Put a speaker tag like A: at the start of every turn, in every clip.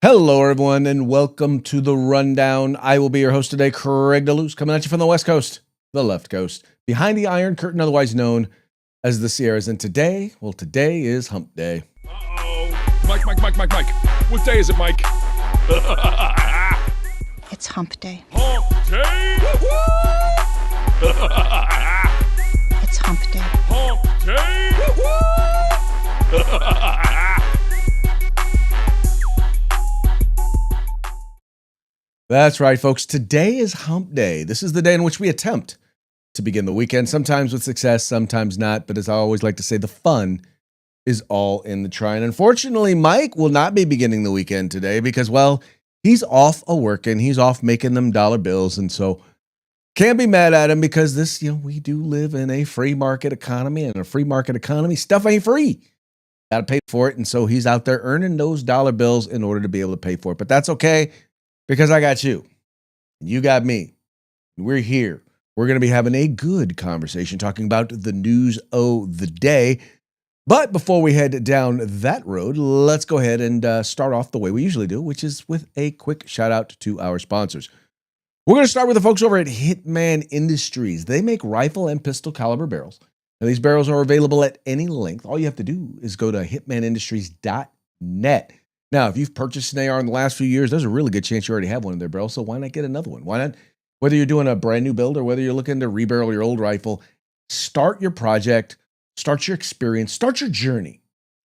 A: Hello, everyone, and welcome to the Rundown. I will be your host today, Craig DeLuz, coming at you from the West Coast, the left coast, behind the Iron Curtain, otherwise known as the Sierras. And today is Hump Day.
B: Uh-oh. Mike. What day is it, Mike?
C: It's Hump Day.
B: Hump Day!
C: It's Hump Day.
B: Hump Day!
A: That's right, folks. Today is Hump Day. This is the day in which we attempt to begin the weekend, sometimes with success, sometimes not. But as I always like to say, the fun is all in the trying. Unfortunately, Mike will not be beginning the weekend today because, well, he's off a-working. He's off making them dollar bills. And so can't be mad at him because this, we do live in a free market economy, and a free market economy, stuff ain't free. Got to pay for it. And so he's out there earning those dollar bills in order to be able to pay for it. But that's okay, because I got you. You got me. We're here. We're going to be having a good conversation talking about the news of the day. But before we head down that road, let's go ahead and start off the way we usually do, which is with a quick shout out to our sponsors. We're going to start with the folks over at Hitman Industries. They make rifle and pistol caliber barrels. Now, these barrels are available at any length. All you have to do is go to hitmanindustries.net. Now, if you've purchased an AR in the last few years, there's a really good chance you already have one in there, barrel. So why not get another one? Why not? Whether you're doing a brand new build or whether you're looking to rebarrel your old rifle, start your project, start your experience, start your journey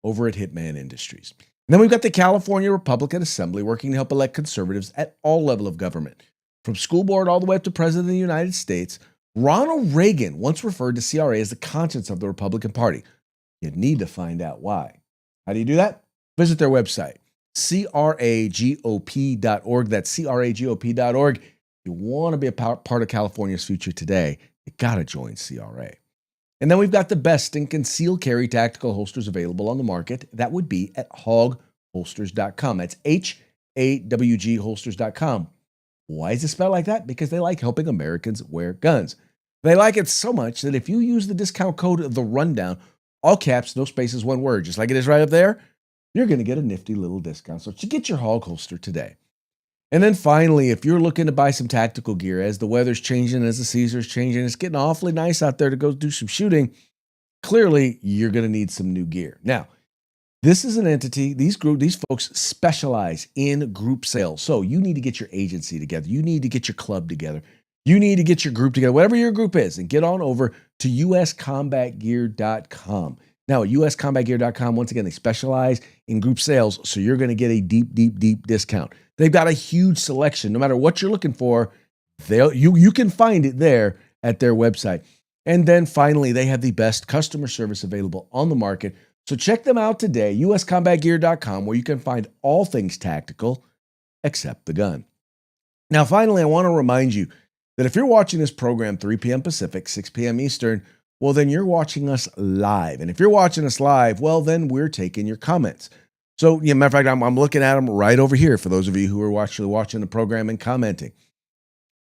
A: over at Hitman Industries. And then we've got the California Republican Assembly working to help elect conservatives at all levels of government. From school board all the way up to President of the United States, Ronald Reagan once referred to CRA as the conscience of the Republican Party. You need to find out why. How do you do that? Visit their website, cragop.org. That's cragop.org. If you want to be a part of California's future today, you got to join CRA. And then we've got the best in concealed carry tactical holsters available on the market. That would be at hawgholsters.com. That's HAWG holsters.com. Why is it spelled like that? Because they like helping Americans wear guns. They like it so much that if you use the discount code The Rundown, all caps, no spaces, one word, just like it is right up there, you're going to get a nifty little discount. So get your Hog holster today. And then finally, if you're looking to buy some tactical gear, as the weather's changing, as the season's changing, it's getting awfully nice out there to go do some shooting, clearly you're going to need some new gear. Now, this is an entity, these folks specialize in group sales. So you need to get your agency together. You need to get your club together. You need to get your group together, whatever your group is, and get on over to uscombatgear.com. Now, at uscombatgear.com, once again, they specialize in group sales, so you're going to get a deep discount. They've got a huge selection. No matter what you're looking for, you can find it there at their website. And then finally, they have the best customer service available on the market. So check them out today, uscombatgear.com, where you can find all things tactical except the gun. Now, finally, I want to remind you that if you're watching this program 3 p.m. Pacific, 6 p.m. Eastern, well, then you're watching us live. And if you're watching us live, well, then we're taking your comments. So, matter of fact, I'm looking at them right over here for those of you who are actually watching the program and commenting.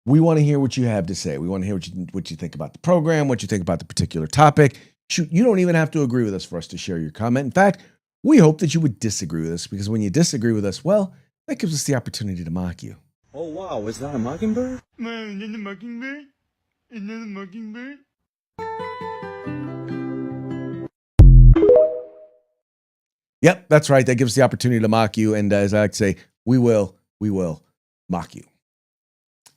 A: We want to hear what you have to say. We want to hear what you think about the program, what you think about the particular topic. Shoot, you don't even have to agree with us for us to share your comment. In fact, we hope that you would disagree with us, because when you disagree with us, well, that gives us the opportunity to mock you.
D: Oh, wow, is that a mockingbird?
E: Man, is that a mockingbird? Is that a mockingbird?
A: Yep, that's right. That gives us the opportunity to mock you. And as I like to say, we will mock you.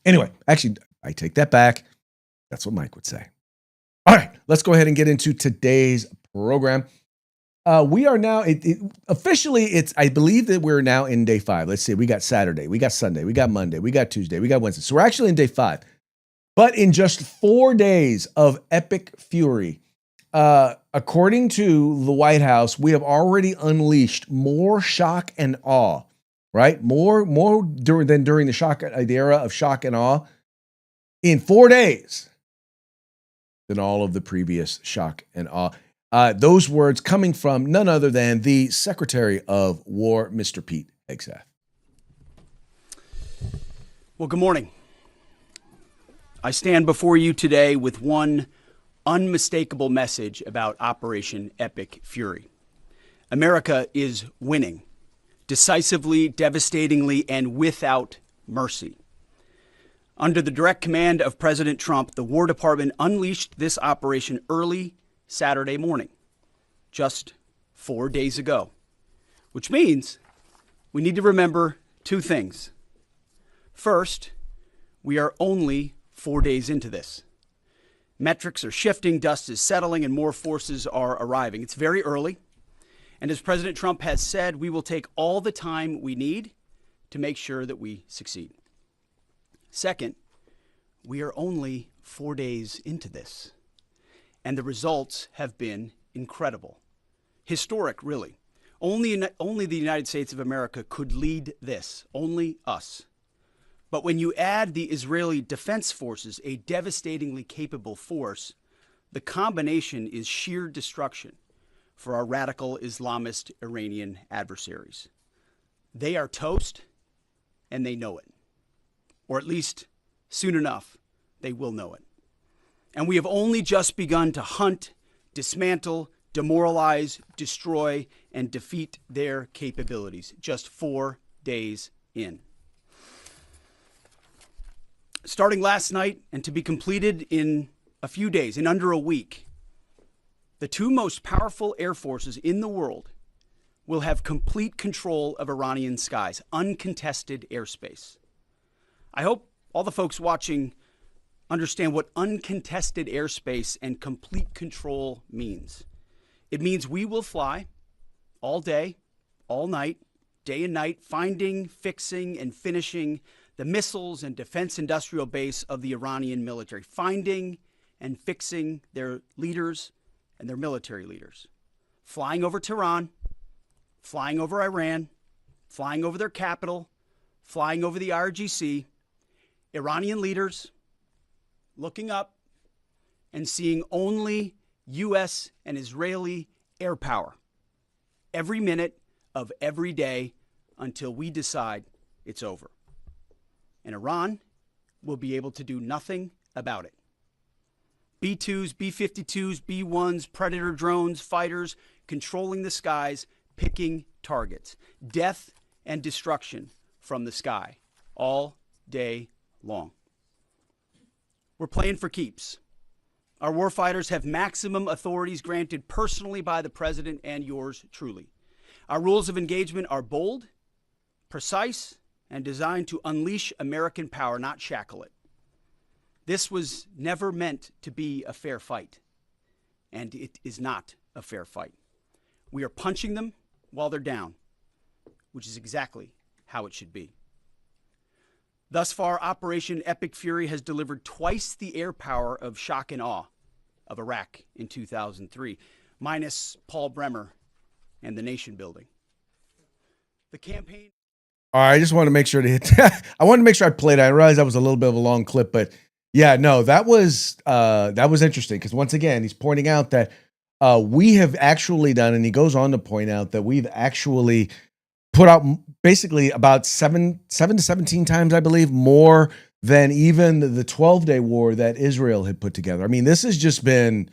A: Anyway, actually, I take that back. That's what Mike would say. All right, let's go ahead and get into today's program. We are now, officially, I believe that we're now in day 5. Let's see, we got Saturday, we got Sunday, we got Monday, we got Tuesday, we got Wednesday. So we're actually in day 5. But in just 4 days of epic fury, according to the White House, we have already unleashed more shock and awe, right? More than during the era of shock and awe in 4 days than all of the previous shock and awe. Those words coming from none other than the Secretary of War, Mr. Pete Hegseth.
F: Well, good morning. I stand before you today with one unmistakable message about Operation Epic Fury. America is winning. decisively, devastatingly, and without mercy. Under the direct command of President Trump, the War Department unleashed this operation early Saturday morning, just 4 days ago, which means we need to remember two things. First, we are only 4 days into this. Metrics are shifting, dust is settling, and more forces are arriving. It's very early, and as President Trump has said, we will take all the time we need to make sure that we succeed. Second, we are only 4 days into this, and the results have been incredible. Historic, really. Only the United States of America could lead this, only us. But when you add the Israeli Defense Forces, a devastatingly capable force, the combination is sheer destruction for our radical Islamist Iranian adversaries. They are toast, and they know it. Or at least, soon enough, they will know it. And we have only just begun to hunt, dismantle, demoralize, destroy, and defeat their capabilities, just 4 days in. Starting last night and to be completed in a few days, in under a week, the two most powerful air forces in the world will have complete control of Iranian skies, uncontested airspace. I hope all the folks watching understand what uncontested airspace and complete control means. It means we will fly all day, all night, day and night, finding, fixing, and finishing the missiles and defense industrial base of the Iranian military, finding and fixing their leaders and their military leaders, flying over Tehran, flying over Iran, flying over their capital, flying over the IRGC, Iranian leaders looking up and seeing only U.S. and Israeli air power every minute of every day until we decide it's over. And Iran will be able to do nothing about it. B-2s, B-52s, B-1s, Predator drones, fighters, controlling the skies, picking targets. Death and destruction from the sky all day long. We're playing for keeps. Our warfighters have maximum authorities granted personally by the president and yours truly. Our rules of engagement are bold, precise, and designed to unleash American power, not shackle it. This was never meant to be a fair fight, and it is not a fair fight. We are punching them while they're down, which is exactly how it should be. Thus far, Operation Epic Fury has delivered twice the air power of shock and awe of Iraq in 2003, minus Paul Bremer and the nation building. The campaign...
A: All right, I just want to make sure to hit. I wanted to make sure I played. I realized that was a little bit of a long clip, but yeah, no, that was interesting because once again, he's pointing out that we have actually done, and he goes on to point out that we've actually put out basically about 7 to 17 times, I believe, more than even the 12-day war that Israel had put together. I mean, this has just been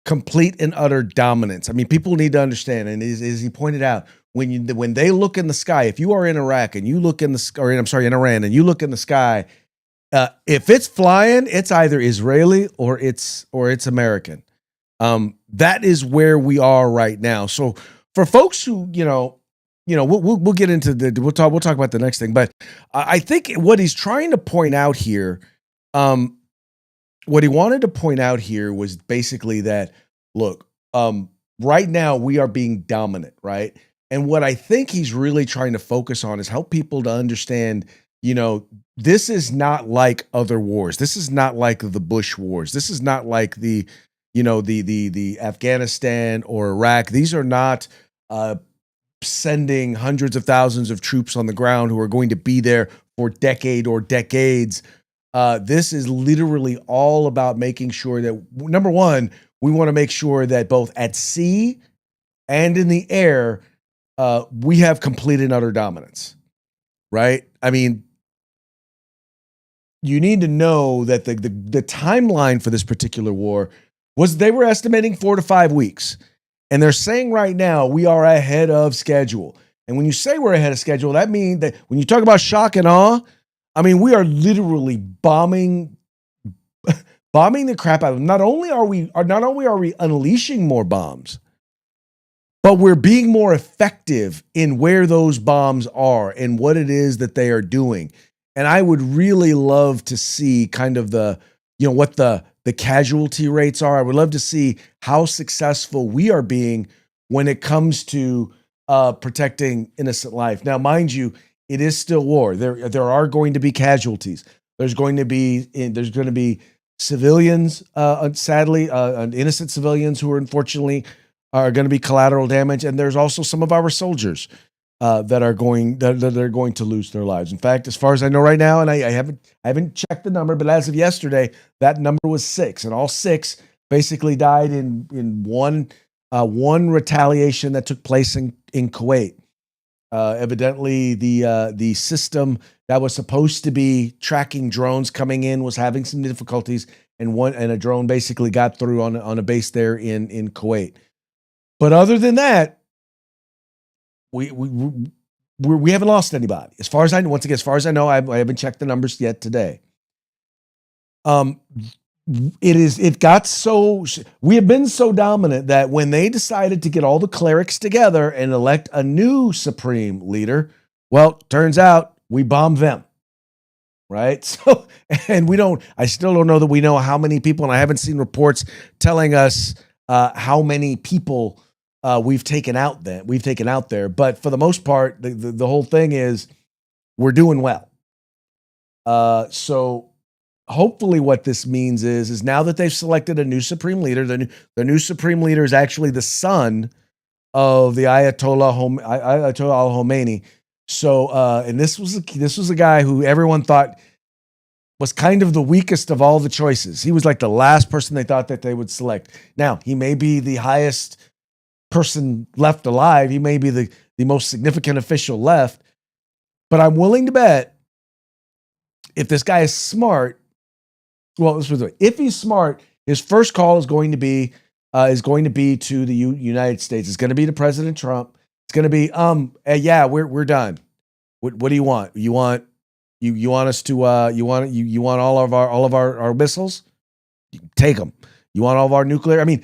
A: complete and utter dominance. I mean, people need to understand, and as he pointed out, when they look in the sky, if you are in Iraq and you look in the sky, or I'm sorry, in Iran, and you look in the sky, if it's flying, it's either Israeli or it's American. That is where we are right now. So for folks who, we'll get into we'll talk about the next thing, but I think what he's trying to point out here, what he wanted to point out here was basically that, look, right now we are being dominant, right? And what I think he's really trying to focus on is help people to understand, this is not like other wars. This is not like the Bush wars. This is not like the Afghanistan or Iraq. These are not sending hundreds of thousands of troops on the ground who are going to be there for decade or decades. This is literally all about making sure that, number one, we want to make sure that both at sea and in the air, we have complete and utter dominance, right? I mean, you need to know that the timeline for this particular war was, they were estimating 4 to 5 weeks. And they're saying right now we are ahead of schedule. And when you say we're ahead of schedule, that means that when you talk about shock and awe, I mean, we are literally bombing the crap out of them. Not only are we unleashing more bombs, but we're being more effective in where those bombs are and what it is that they are doing. And I would really love to see kind of what the casualty rates are. I would love to see how successful we are being when it comes to protecting innocent life. Now, mind you, it is still war. There are going to be casualties. There's going to be civilians, sadly, innocent civilians who are unfortunately are going to be collateral damage, and there's also some of our soldiers that are going to lose their lives. In fact, as far as I know right now, and I haven't checked the number, but as of yesterday, that number was 6, and all 6 basically died in one retaliation that took place in Kuwait. Evidently, the system that was supposed to be tracking drones coming in was having some difficulties, and a drone basically got through on a base there in Kuwait. But other than that, we haven't lost anybody. As far as I know, once again, as far as I know, I haven't checked the numbers yet today. We have been so dominant that when they decided to get all the clerics together and elect a new supreme leader, well, turns out we bombed them. Right. So, and I still don't know that we know how many people, and I haven't seen reports telling us how many people we've taken out there. But for the most part, the whole thing is we're doing well. So hopefully what this means is now that they've selected a new supreme leader, the new supreme leader is actually the son of the Ayatollah al-Khomeini. So, and this was a guy who everyone thought was kind of the weakest of all the choices. He was like the last person they thought that they would select. Now, he may be the highest person left alive. He may be the most significant official left, but I'm willing to bet if this guy is smart, if he's smart, his first call is going to be to the United States. It's going to be to President Trump. It's going to be, yeah, we're done. What do you want? You want us to, you want all of our missiles? Take them. You want all of our nuclear? I mean,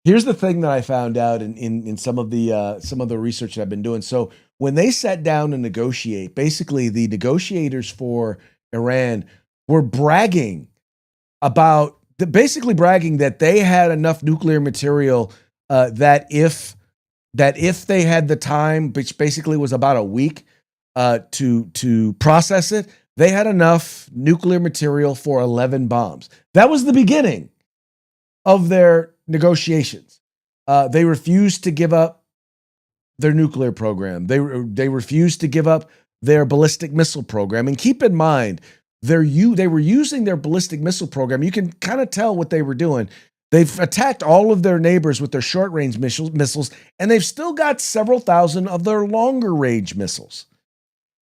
A: here's the thing that I found out in some of the research that I've been doing. So when they sat down to negotiate, basically the negotiators for Iran were bragging that they had enough nuclear material that if they had the time, which basically was about a week to process it, they had enough nuclear material for 11 bombs. That was the beginning of their negotiations. They refused to give up their nuclear program. They refused to give up their ballistic missile program. And keep in mind, they were using their ballistic missile program. You can kind of tell what they were doing. They've attacked all of their neighbors with their short-range missiles, and they've still got several thousand of their longer-range missiles.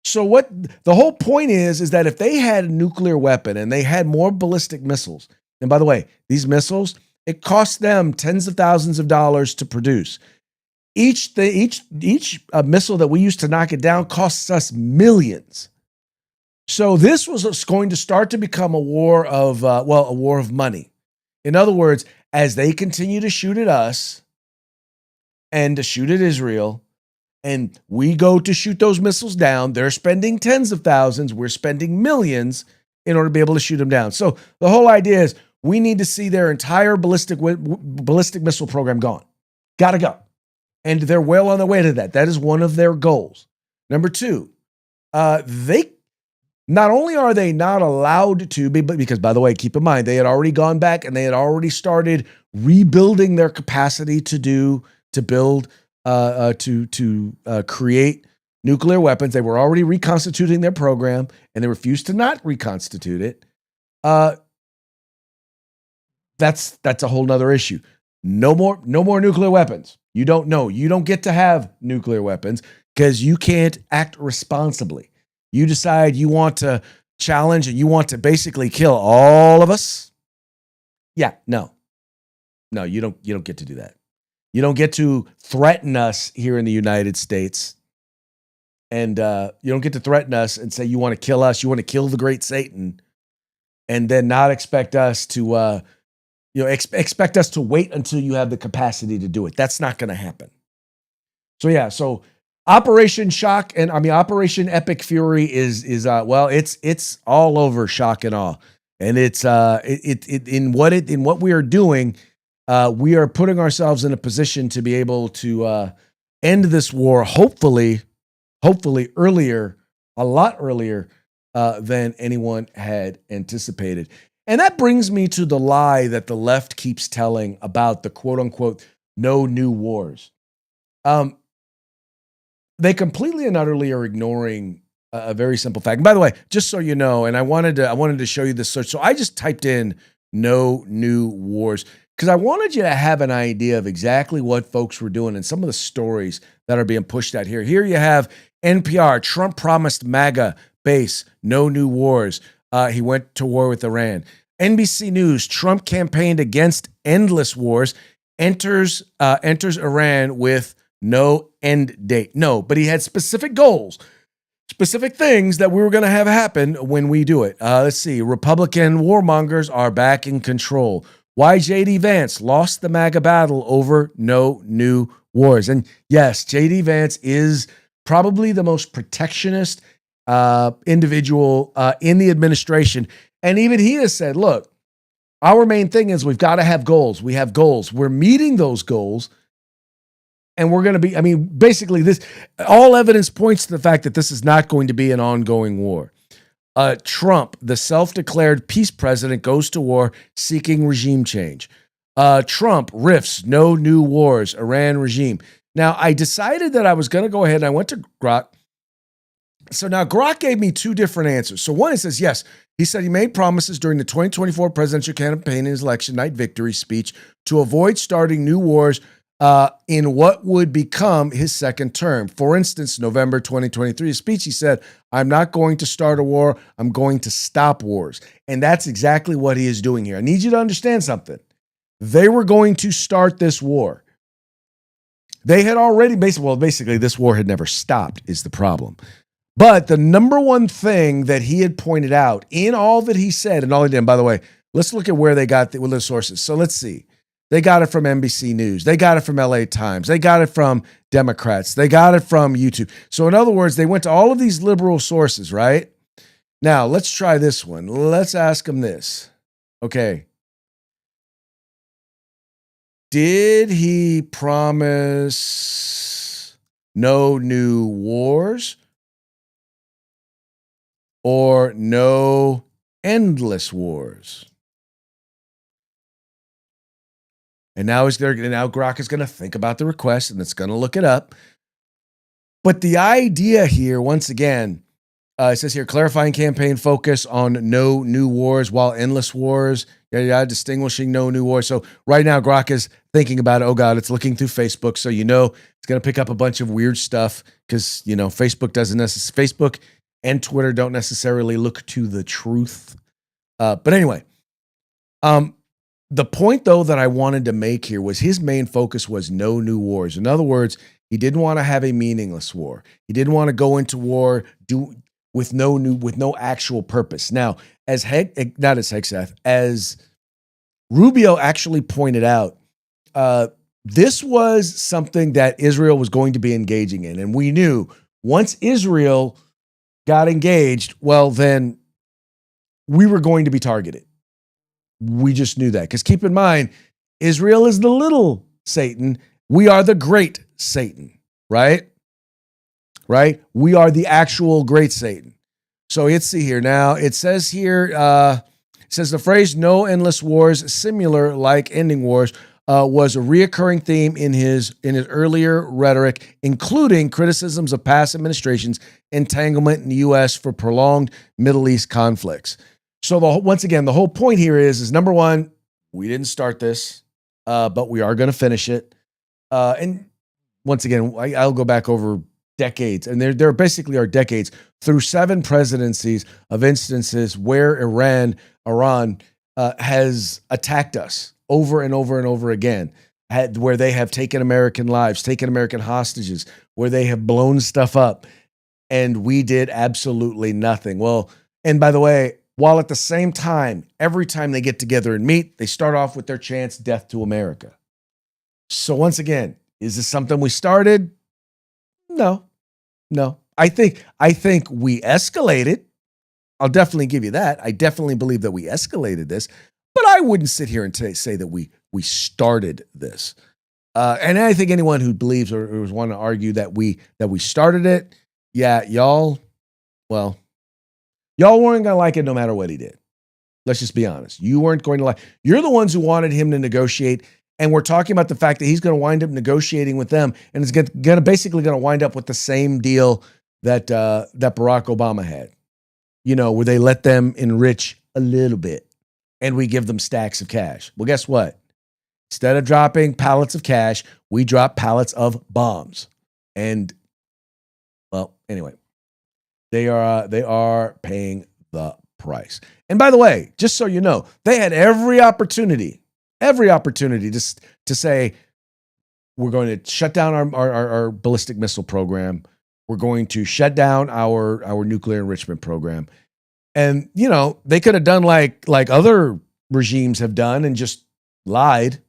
A: So what the whole point is that if they had a nuclear weapon and they had more ballistic missiles, and by the way, these missiles, it costs them tens of thousands of dollars to produce. Each missile that we use to knock it down costs us millions. So this was going to start to become a war of money. In other words, as they continue to shoot at us and to shoot at Israel, and we go to shoot those missiles down, they're spending tens of thousands, we're spending millions in order to be able to shoot them down. So the whole idea is we need to see their entire ballistic missile program gone. Got to go. And they're well on their way to that. That is one of their goals. Number 2, they not only are they not allowed to be, but because, by the way, keep in mind, they had already gone back and they had already started rebuilding their capacity to create nuclear weapons. They were already reconstituting their program, and they refused to not reconstitute it. That's a whole nother issue. No more nuclear weapons. You don't get to have nuclear weapons because you can't act responsibly. You decide you want to challenge and you want to basically kill all of us. Yeah, no, you don't get to do that. You don't get to threaten us here in the United States And you don't get to threaten us and say you want to kill us, you want to kill the great Satan, and then not expect us to, expect us to wait until you have the capacity to do it. That's not going to happen. So yeah, so Operation Epic Fury is it's all over shock and awe, and it's in what we are doing, we are putting ourselves in a position to be able to end this war, hopefully earlier, a lot earlier than anyone had anticipated. And that brings me to the lie that the left keeps telling about the quote unquote no new wars. They completely and utterly are ignoring a very simple fact. And by the way, just so you know, and I wanted to show you this search. So I just typed in no new wars because I wanted you to have an idea of exactly what folks were doing and some of the stories that are being pushed out here. Here you have NPR, Trump promised MAGA base, no new wars. He went to war with Iran. NBC News, Trump campaigned against endless wars, enters Iran with no end date. No, but he had specific goals, specific things that we were going to have happen when we do it. Let's see. Republican warmongers are back in control. Why J.D. Vance lost the MAGA battle over no new wars. And yes, J.D. Vance is probably the most protectionist individual in the administration. And even he has said, look, our main thing is we've got to have goals. We have goals. We're meeting those goals. And we're going to be, basically all evidence points to the fact that this is not going to be an ongoing war. Trump, the self-declared peace president, goes to war seeking regime change. Trump riffs, no new wars, Iran regime. Now, I decided that I was going to go ahead and I went to Grok. So now Grok gave me two different answers. So one, it says, yes, he said he made promises during the 2024 presidential campaign in his election night victory speech to avoid starting new wars in what would become his second term. For instance, November 2023 speech, he said, I'm not going to start a war. I'm going to stop wars. And that's exactly what he is doing here. I need you to understand something. They were going to start this war. They had already basically this war had never stopped is the problem. But the number one thing that he had pointed out in all that he said and all he did, and by the way, let's look at where they got the sources. So let's see. They got it from NBC News. They got it from LA Times. They got it from Democrats. They got it from YouTube. So in other words, they went to all of these liberal sources, right? Now, let's try this one. Let's ask them this. Okay. Did he promise no new wars or no endless wars? And now Grok is going to think about the request and it's going to look it up. But the idea here, once again, it says here, clarifying campaign focus on no new wars while endless wars, distinguishing no new wars. So right now Grok is thinking about it. Oh God, it's looking through Facebook. So, it's going to pick up a bunch of weird stuff because, Facebook and Twitter don't necessarily look to the truth. But anyway, the point, though, that I wanted to make here was his main focus was no new wars. In other words, he didn't want to have a meaningless war. He didn't want to go into war with no actual purpose. Now, as Rubio actually pointed out, this was something that Israel was going to be engaging in, and we knew once Israel got engaged, well, then we were going to be targeted. We just knew that. Because keep in mind, Israel is the little Satan. We are the great Satan, right? Right? We are the actual great Satan. So let's see here. Now, it says here, it says the phrase no endless wars, similar like ending wars, was a reoccurring theme in his earlier rhetoric, including criticisms of past administrations' entanglement in the U.S. for prolonged Middle East conflicts. So once again, the whole point here is number one, we didn't start this, but we are going to finish it. And once again, I'll go back over decades, and there basically are decades through 7 presidencies of instances where Iran has attacked us over and over and over again, where they have taken American lives, taken American hostages, where they have blown stuff up. and we did absolutely nothing. Well, and by the way, while at the same time, every time they get together and meet, they start off with their chants, "Death to America." So once again, is this something we started? No. I think we escalated. I'll definitely give you that. I definitely believe that we escalated this, but I wouldn't sit here and say that we started this. And I think anyone who believes or who's want to argue that we started it, yeah, y'all weren't going to like it no matter what he did. Let's just be honest. You weren't going to like. You're the ones who wanted him to negotiate, and we're talking about the fact that he's going to wind up negotiating with them, and it's basically going to wind up with the same deal that Barack Obama had. Where they let them enrich a little bit, and we give them stacks of cash. Well, guess what? Instead of dropping pallets of cash, we drop pallets of bombs. And, well, anyway, they are paying the price. And by the way, just so you know, they had every opportunity to say, we're going to shut down our ballistic missile program. We're going to shut down our nuclear enrichment program. And, they could have done like other regimes have done and just lied.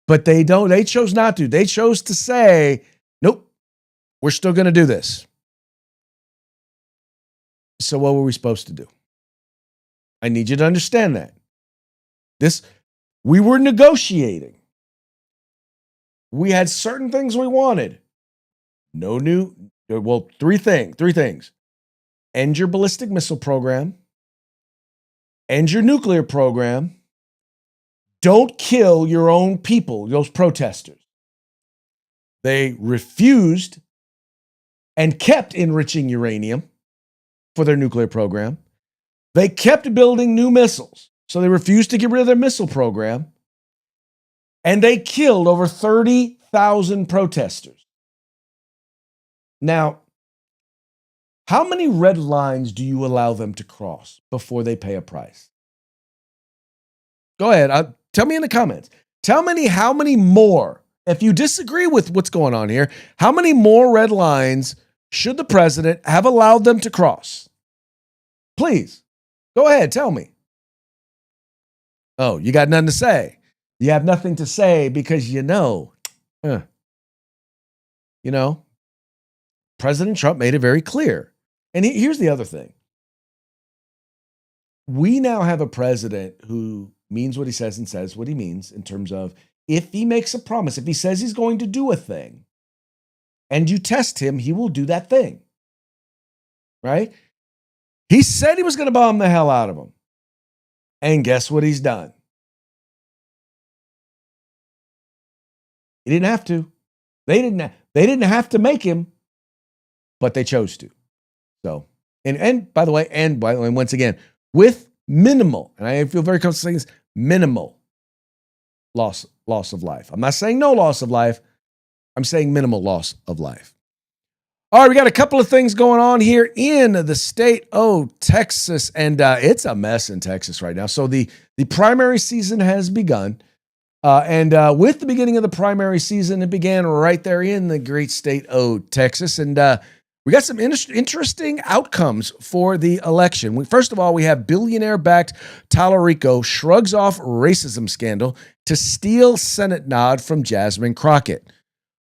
A: But they don't. They chose not to. They chose to say, nope, we're still going to do this. So what were we supposed to do? I need you to understand that. We were negotiating. We had certain things we wanted. Three things. End your ballistic missile program. End your nuclear program. Don't kill your own people, those protesters. They refused and kept enriching uranium for their nuclear program. They kept building new missiles, so they refused to get rid of their missile program. And they killed over 30,000 protesters. Now, how many red lines do you allow them to cross before they pay a price? Go ahead. Tell me in the comments. Tell me how many more, if you disagree with what's going on here, how many more red lines should the president have allowed them to cross? Please, go ahead. Tell me. Oh, you got nothing to say. You have nothing to say because President Trump made it very clear. And here's the other thing. We now have a president who means what he says and says what he means in terms of if he makes a promise, if he says he's going to do a thing and you test him, he will do that thing. Right? He said he was going to bomb the hell out of them. And guess what he's done? He didn't have to. They didn't have to make him, but they chose to. So, and by the way, once again, with minimal, and I feel very comfortable saying this, minimal loss of life. I'm not saying no loss of life. I'm saying minimal loss of life. All right, we got a couple of things going on here in the state of Texas, and it's a mess in Texas right now. So the primary season has begun, and with the beginning of the primary season, it began right there in the great state of Texas, and we got some interesting outcomes for the election. First of all, we have billionaire-backed Tallarico shrugs off racism scandal to steal Senate nod from Jasmine Crockett.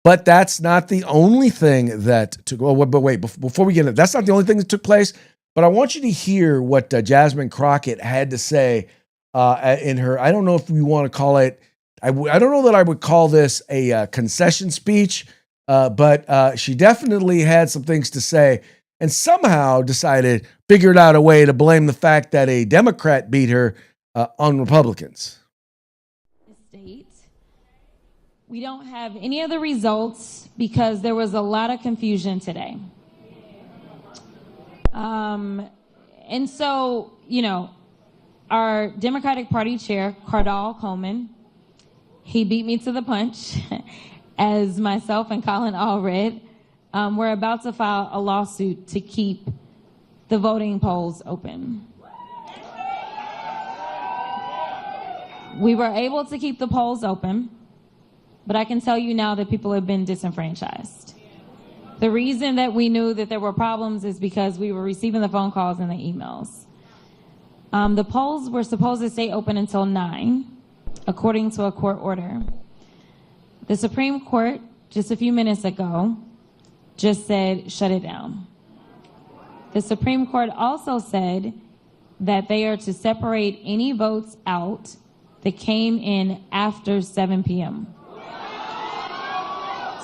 A: But that's not the only thing that took. Well, but wait, before we get into that's not the only thing that took place. But I want you to hear what Jasmine Crockett had to say in her. I don't know if we want to call it. I don't know that I would call this a concession speech, but she definitely had some things to say, and somehow figured out a way to blame the fact that a Democrat beat her on Republicans.
G: We don't have any of the results because there was a lot of confusion today. And so, our Democratic Party chair, Cardall Coleman, he beat me to the punch, as myself and Colin Allred. We're about to file a lawsuit to keep the voting polls open. We were able to keep the polls open, but I can tell you now that people have been disenfranchised. The reason that we knew that there were problems is because we were receiving the phone calls and the emails. The polls were supposed to stay open until 9, according to a court order. The Supreme Court, just a few minutes ago, just said, shut it down. The Supreme Court also said that they are to separate any votes out that came in after 7 p.m.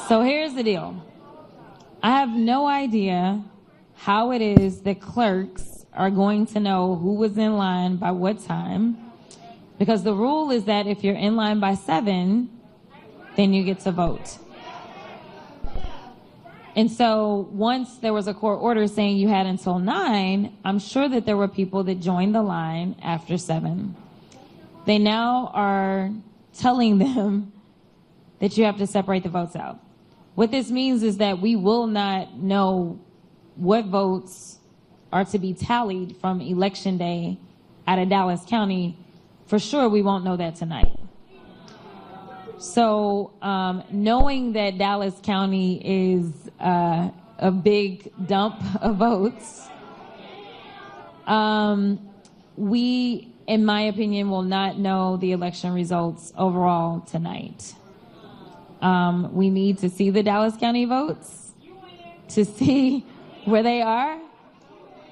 G: So here's the deal. I have no idea how it is that clerks are going to know who was in line by what time, because the rule is that if you're in line by 7, then you get to vote. And so once there was a court order saying you had until 9, I'm sure that there were people that joined the line after 7. They now are telling them that you have to separate the votes out. What this means is that we will not know what votes are to be tallied from Election Day out of Dallas County. For sure, we won't know that tonight. So knowing that Dallas County is a big dump of votes, we, in my opinion, will not know the election results overall tonight. We need to see the Dallas County votes to see where they are.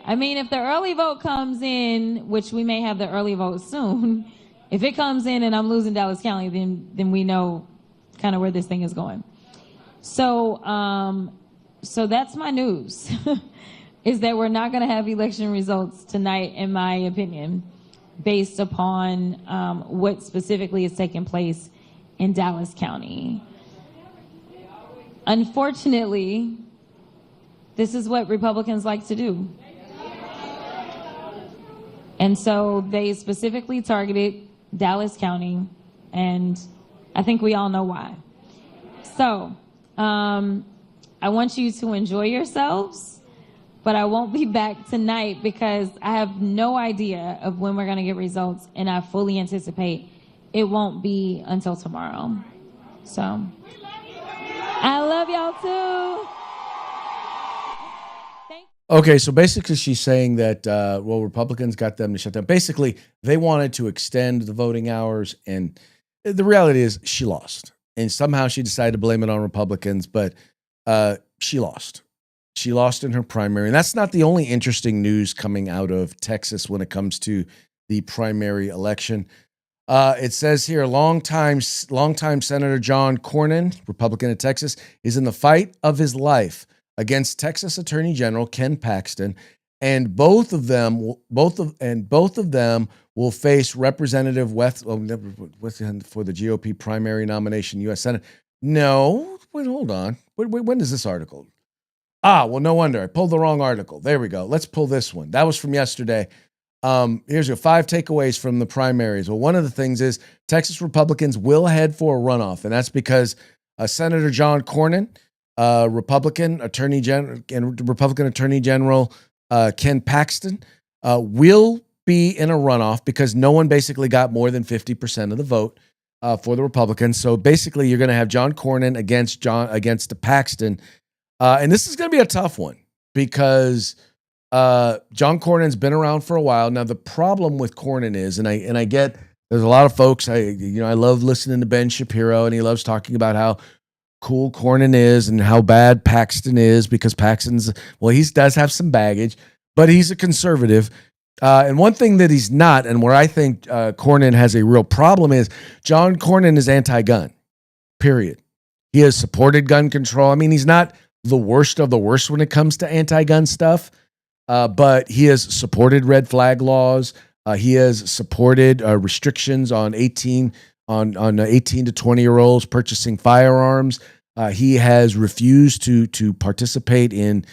G: I mean, if the early vote comes in, which we may have the early vote soon, if it comes in and I'm losing Dallas County, then we know kind of where this thing is going. So so that's my news, is that we're not going to have election results tonight, in my opinion, based upon what specifically is taking place in Dallas County. Unfortunately, this is what Republicans like to do. And so they specifically targeted Dallas County, and I think we all know why. So I want you to enjoy yourselves, but I won't be back tonight because I have no idea of when we're going to get results, and I fully anticipate it won't be until tomorrow. So I love y'all too.
A: Okay, so basically she's saying that, Republicans got them to shut down. Basically, they wanted to extend the voting hours, and the reality is she lost. And somehow she decided to blame it on Republicans, but she lost. She lost in her primary. And that's not the only interesting news coming out of Texas when it comes to the primary election. It says here, longtime Senator John Cornyn, Republican of Texas, is in the fight of his life against Texas Attorney General Ken Paxton, and both of them will face Representative West for the GOP primary nomination, U.S. Senate. No, wait, hold on. When is this article? Well, no wonder I pulled the wrong article. There we go. Let's pull this one. That was from yesterday. Here's your 5 takeaways from the primaries. Well, one of the things is Texas Republicans will head for a runoff, and that's because Senator John Cornyn, Republican Attorney General Ken Paxton will be in a runoff because no one basically got more than 50% of the vote for the Republicans. So basically, you're going to have John Cornyn against Paxton, and this is going to be a tough one because John Cornyn's been around for a while. Now the problem with Cornyn is, and I get there's a lot of folks. I love listening to Ben Shapiro, and he loves talking about how cool Cornyn is and how bad Paxton is because Paxton's, he does have some baggage, but he's a conservative. And one thing that he's not, and where I think Cornyn has a real problem is John Cornyn is anti-gun, period. He has supported gun control. I mean, he's not the worst of the worst when it comes to anti-gun stuff, but he has supported red flag laws. He has supported restrictions on 18 to 20-year-olds purchasing firearms. He has refused to participate in,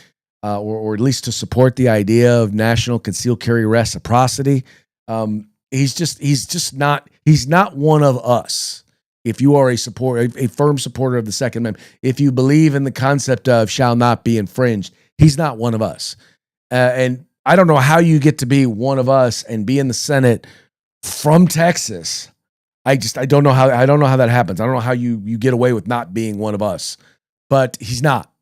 A: or at least to support the idea of national concealed carry reciprocity. He's not one of us. If you are a firm supporter of the Second Amendment, if you believe in the concept of shall not be infringed, he's not one of us. And I don't know how you get to be one of us and be in the Senate from Texas. I don't know how that happens. I don't know how you get away with not being one of us, but he's not.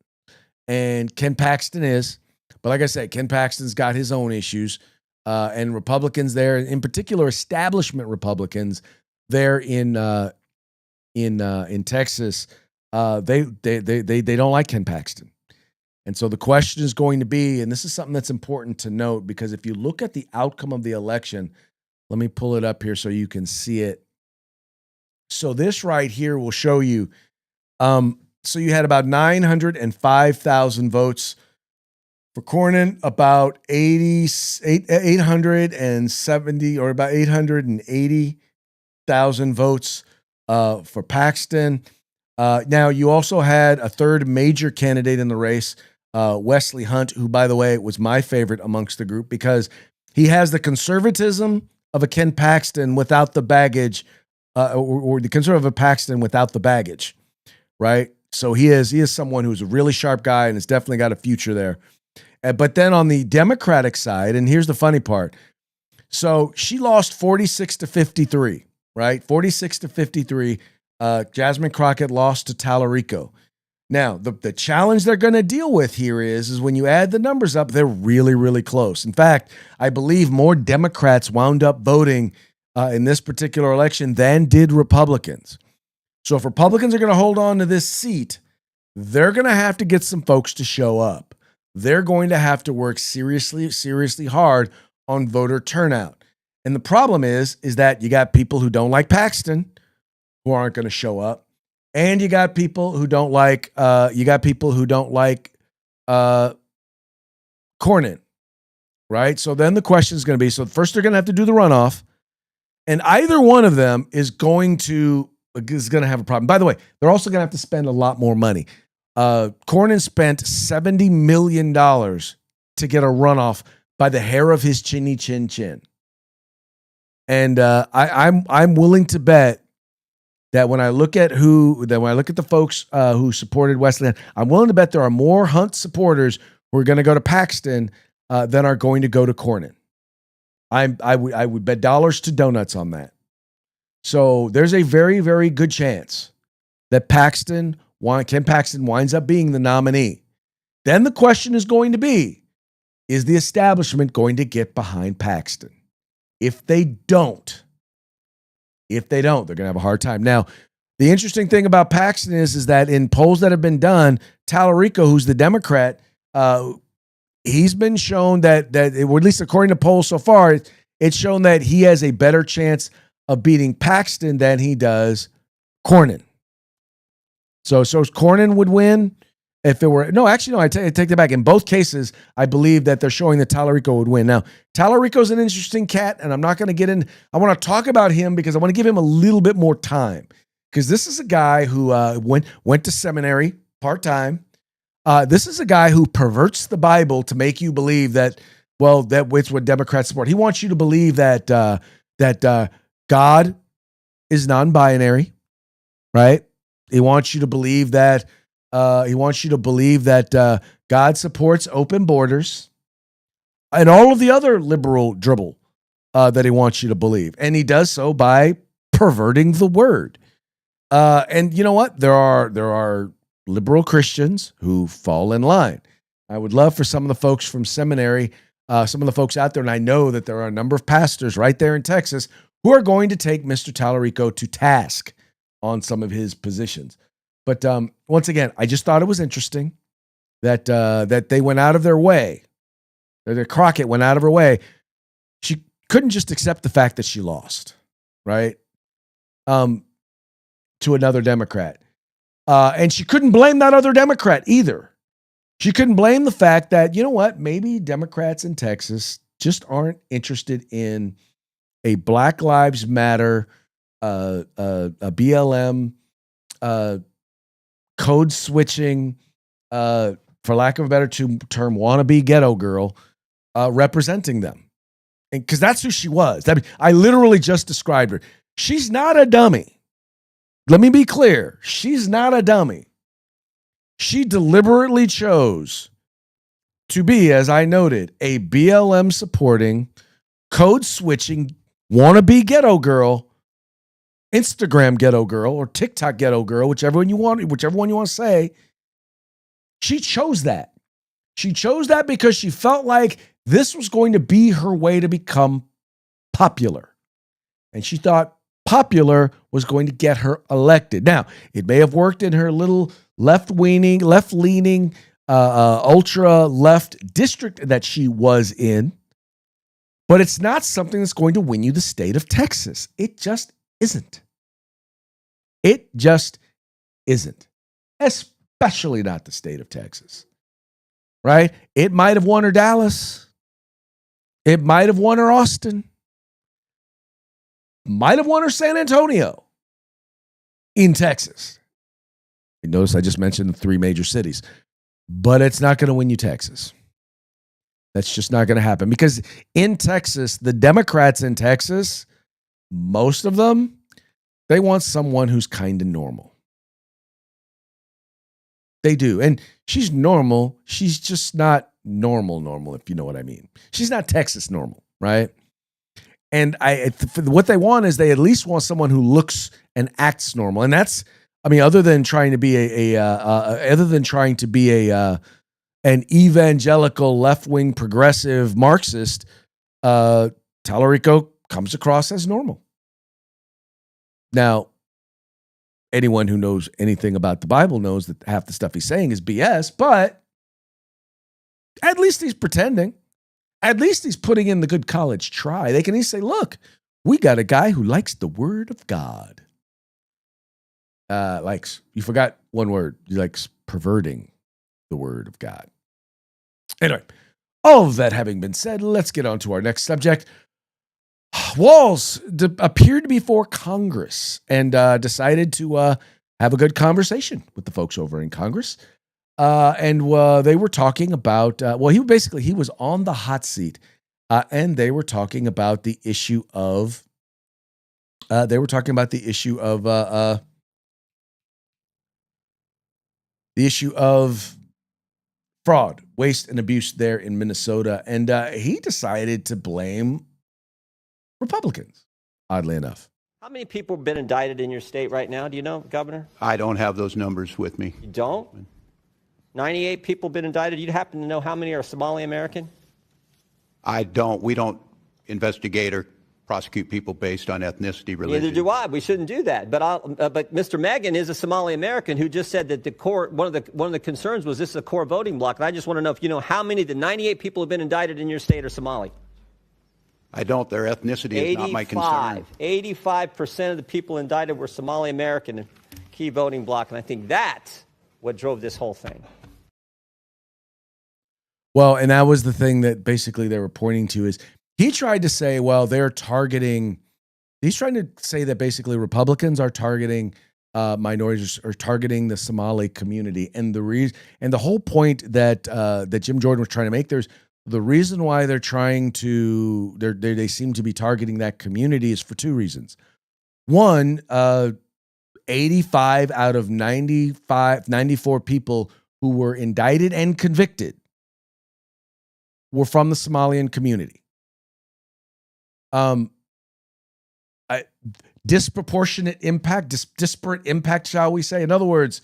A: and Ken Paxton is. But like I said, Ken Paxton's got his own issues, and Republicans there, in particular, establishment Republicans there in Texas, they don't like Ken Paxton. And so the question is going to be, and this is something that's important to note, because if you look at the outcome of the election, let me pull it up here so you can see it. So this right here will show you. So you had about 905,000 votes for Cornyn, about 870 or about 880,000 votes for Paxton. Now you also had a third major candidate in the race, Wesley Hunt, who, by the way, was my favorite amongst the group because he has the conservatism of a Ken Paxton without the baggage, or the conservative Paxton without the baggage, right? So he is someone who's a really sharp guy and has definitely got a future there. But then on the Democratic side, and here's the funny part. So she lost 46-53, right? 46-53. Jasmine Crockett lost to Tallarico. Now, the challenge they're going to deal with here is when you add the numbers up, they're really, really close. In fact, I believe more Democrats wound up voting in this particular election than did Republicans. So if Republicans are going to hold on to this seat, they're going to have to get some folks to show up. They're going to have to work seriously, seriously hard on voter turnout. And the problem is that you got people who don't like Paxton who aren't going to show up. And you got people who don't like Cornyn, right? So then the question is going to be, so first they're going to have to do the runoff, and either one of them is going to have a problem. By the way, they're also going to have to spend a lot more money. Cornyn spent $70 million to get a runoff by the hair of his chinny chin chin. And I'm willing to bet that when I look at the folks who supported Wesley, I'm willing to bet there are more Hunt supporters who are going to go to Paxton than are going to go to Cornyn. I would bet dollars to donuts on that. So there's a very, very good chance that Ken Paxton winds up being the nominee. Then the question is going to be, is the establishment going to get behind Paxton? If they don't, they're going to have a hard time. Now, the interesting thing about Paxton is that in polls that have been done, Tallarico, who's the Democrat, he's been shown that or at least according to polls so far, it's shown that he has a better chance of beating Paxton than he does Cornyn. So Cornyn would win if it were. No, actually, no, I take that back. In both cases, I believe that they're showing that Tallarico would win. Now, Tallarico's an interesting cat, and I'm not going to get in. I want to talk about him because I want to give him a little bit more time. Because this is a guy who went to seminary part-time. This is a guy who perverts the Bible to make you believe that it's what Democrats support. He wants you to believe that God is non-binary, right? He wants you to believe that God supports open borders and all of the other liberal dribble that he wants you to believe. And he does so by perverting the word. And you know what? There are liberal Christians who fall in line. I would love for some of the folks from seminary, some of the folks out there, and I know that there are a number of pastors right there in Texas who are going to take Mr. Tallarico to task on some of his positions. But once again, I just thought it was interesting that they went out of their way, that Crockett went out of her way. She couldn't just accept the fact that she lost, right? To another Democrat. And she couldn't blame that other Democrat either. She couldn't blame the fact that, you know what, maybe Democrats in Texas just aren't interested in a Black Lives Matter, a BLM, code switching, for lack of a better term, wannabe ghetto girl, representing them. And because that's who she was. I literally just described her. She's not a dummy. Let me be clear. She's not a dummy. She deliberately chose to be, as I noted, a BLM supporting, code switching, wannabe ghetto girl, Instagram ghetto girl, or TikTok ghetto girl, whichever one you want to say. She chose that. She chose that because she felt like this was going to be her way to become popular. And she thought popular was going to get her elected. Now, it may have worked in her little left-leaning, ultra-left district that she was in, but it's not something that's going to win you the state of Texas. It just isn't. It just isn't. Especially not the state of Texas. Right? It might have won her Dallas. It might have won her Austin. Might have won her San Antonio in Texas. You notice I just mentioned the 3 major cities. But it's not going to win you Texas. That's just not going to happen. Because in Texas, the Democrats in Texas, most of them, they want someone who's kind of normal. They do. And she's normal. She's just not normal, if you know what I mean. She's not Texas normal, right? And what they want is they at least want someone who looks and acts normal. And that's, I mean, other than trying to be an evangelical left-wing progressive Marxist, Tallarico comes across as normal. Now, anyone who knows anything about the Bible knows that half the stuff he's saying is BS, but at least he's pretending. At least he's putting in the good college try. They can easily say, look, we got a guy who likes the word of God. You forgot one word. He likes perverting the word of God. Anyway, all of that having been said, let's get on to our next subject. Walz appeared before Congress and decided to have a good conversation with the folks over in Congress. And they were talking about, he was on the hot seat, and they were talking about the issue of, fraud, waste, and abuse there in Minnesota. And he decided to blame Republicans, oddly enough.
H: How many people have been indicted in your state right now? Do you know, Governor?
I: I don't have those numbers with me.
H: You don't? 98 people have been indicted. You happen to know how many are Somali American?
I: I don't. We don't investigate or prosecute people based on ethnicity, religion.
H: Neither do I. We shouldn't do that. But Mr. Megan is a Somali American who just said that the core one of the concerns was this is a core voting block. And I just want to know if you know how many of the 98 people who have been indicted in your state are Somali.
I: I don't. Their ethnicity is not my concern.
H: 85% of the people indicted were Somali American, key voting block, and I think that's what drove this whole thing.
A: Well, and that was the thing that basically they were pointing to is he tried to say, well, he's trying to say that basically Republicans are targeting minorities or targeting the Somali community. And the whole point that Jim Jordan was trying to make, the reason why they're trying to, they seem to be targeting that community is for 2 reasons. One, 85 out of 94 people who were indicted and convicted were from the Somalian community. Disproportionate impact, disparate impact, shall we say? In other words,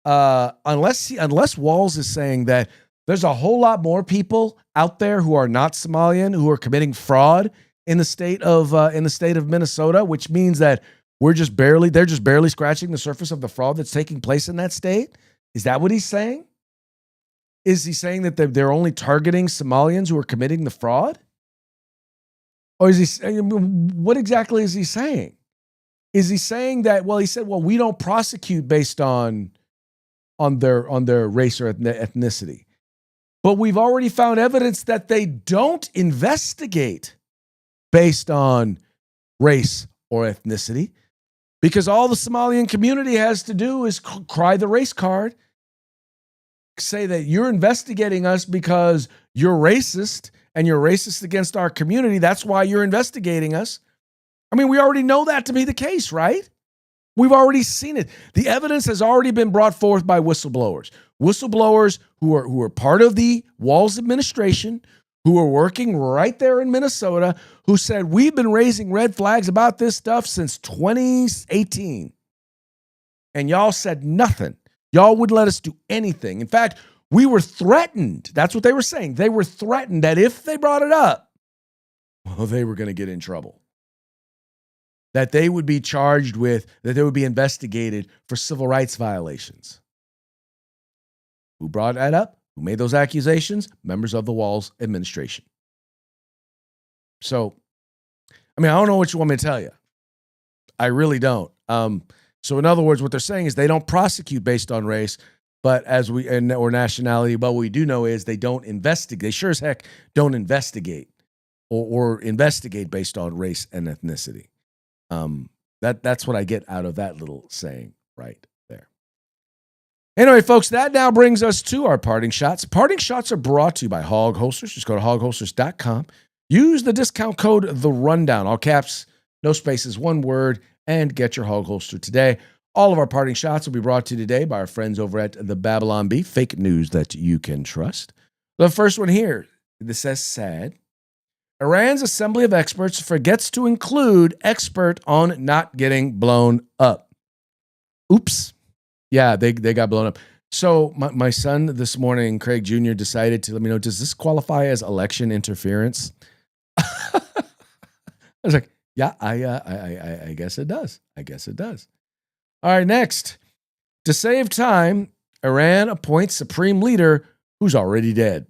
A: unless Walz is saying that there's a whole lot more people out there who are not Somalian who are committing fraud in the state of Minnesota, which means that they're just barely scratching the surface of the fraud that's taking place in that state. Is that what he's saying? Is he saying that they're only targeting Somalians who are committing the fraud? Or is he? What exactly is he saying? Is he saying that? Well, he said, well, we don't prosecute based on their race or ethnicity. But we've already found evidence that they don't investigate based on race or ethnicity, because all the Somalian community has to do is cry the race card, say that you're investigating us because you're racist and you're racist against our community. That's why you're investigating us. I mean, we already know that to be the case, right? We've already seen it. The evidence has already been brought forth by whistleblowers who are part of the Walz administration, who are working right there in Minnesota, who said, we've been raising red flags about this stuff since 2018. And y'all said nothing. Y'all would let us do anything. In fact, we were threatened. That's what they were saying. They were threatened that if they brought it up, well, they were going to get in trouble. That they would be charged with, that they would be investigated for civil rights violations. Who brought that up? Who made those accusations? Members of the Walz administration. So, I mean, I don't know what you want me to tell you. I really don't. So in other words, what they're saying is they don't prosecute based on race, but or nationality. But what we do know is they don't investigate. They sure as heck don't investigate or investigate based on race and ethnicity. That's what I get out of that little saying right there. Anyway, folks, that now brings us to our parting shots. Parting shots are brought to you by Hog Holsters. Just go to hogholsters.com. Use the discount code The Rundown, all caps, no spaces, one word, and get your Hog Holster today. All of our parting shots will be brought to you today by our friends over at the Babylon Bee, fake news that you can trust. The first one here, this says sad. Iran's Assembly of Experts forgets to include expert on not getting blown up. Oops. Yeah, they got blown up. So my son this morning, Craig Jr., decided to let me know, does this qualify as election interference? I was like, yeah, I guess it does. I guess it does. All right, next. To save time, Iran appoints supreme leader who's already dead.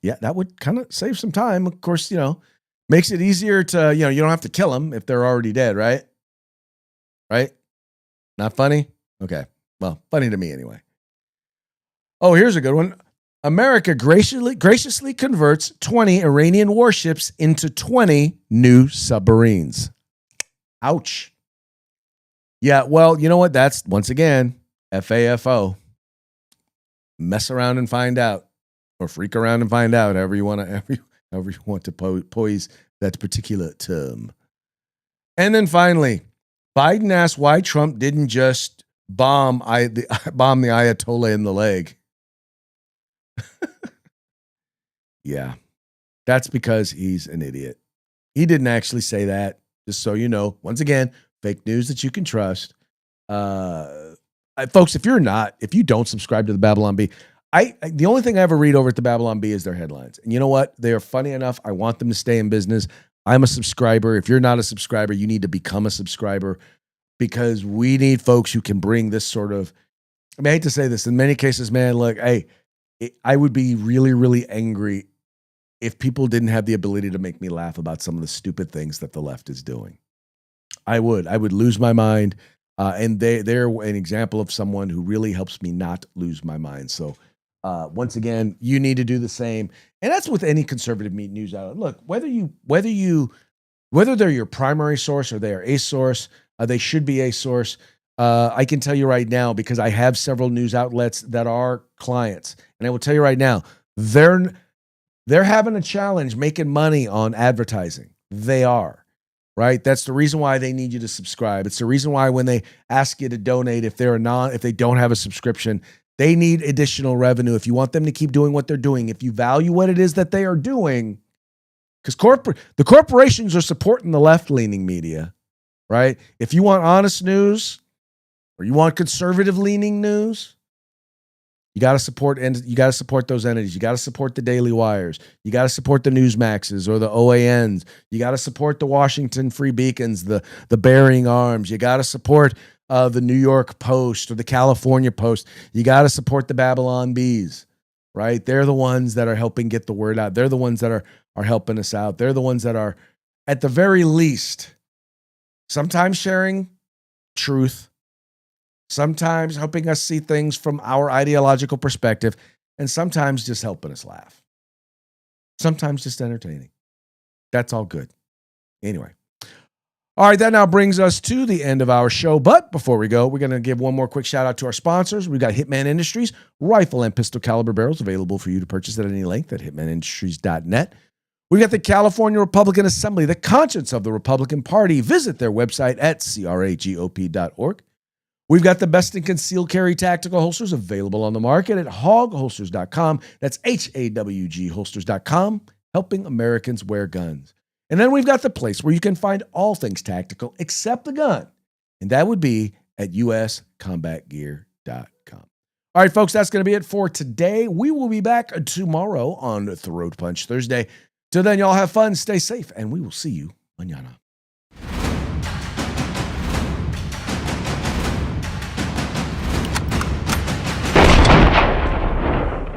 A: Yeah, that would kind of save some time. Of course, makes it easier to, you don't have to kill them if they're already dead, right? Right? Not funny? Okay. Well, funny to me anyway. Oh, here's a good one. America graciously converts 20 Iranian warships into 20 new submarines. Ouch. Yeah, well, you know what? That's, once again, FAFO. Mess around and find out. Or freak around and find out, however you want to poise that particular term. And then finally, Biden asked why Trump didn't just bomb the Ayatollah in the leg. Yeah, that's because he's an idiot. He didn't actually say that, just so you know. Once again, fake news that you can trust. Folks, if you don't subscribe to the Babylon Bee, the only thing I ever read over at the Babylon Bee is their headlines. And you know what? They are funny enough. I want them to stay in business. I'm a subscriber. If you're not a subscriber, you need to become a subscriber, because we need folks who can bring this sort of, I hate to say this, in many cases, man, look, I would be really, really angry if people didn't have the ability to make me laugh about some of the stupid things that the left is doing. I would lose my mind. And they're an example of someone who really helps me not lose my mind. So once again, you need to do the same. And that's with any conservative news outlet. Look, whether they're your primary source or they are a source, they should be a source. I can tell you right now, because I have several news outlets that are clients, and I will tell you right now, they're having a challenge making money on advertising. They are, right? That's the reason why they need you to subscribe. It's the reason why when they ask you to donate, if they don't have a subscription, they need additional revenue. If you want them to keep doing what they're doing, if you value what it is that they are doing, because the corporations are supporting the left-leaning media, right? If you want honest news or you want conservative-leaning news, you got to support those entities. You got to support the Daily Wires. You got to support the Newsmaxes or the OANs. You got to support the Washington Free Beacons, the Bearing Arms. You got to support the New York Post or the California Post. You got to support the Babylon Bees, right? They're the ones that are helping get the word out. They're the ones that are helping us out. They're the ones that are, at the very least, sometimes sharing truth, sometimes helping us see things from our ideological perspective, and sometimes just helping us laugh. Sometimes just entertaining. That's all good. Anyway. All right, that now brings us to the end of our show. But before we go, we're going to give one more quick shout out to our sponsors. We've got Hitman Industries, rifle and pistol caliber barrels available for you to purchase at any length at hitmanindustries.net. We've got the California Republican Assembly, the conscience of the Republican Party. Visit their website at cragop.org. We've got the best in concealed carry tactical holsters available on the market at hogholsters.com. That's HAWG holsters.com, helping Americans wear guns. And then we've got the place where you can find all things tactical except the gun, and that would be at uscombatgear.com. All right, folks, that's going to be it for today. We will be back tomorrow on Throat Punch Thursday. Till then, y'all have fun, stay safe, and we will see you mañana.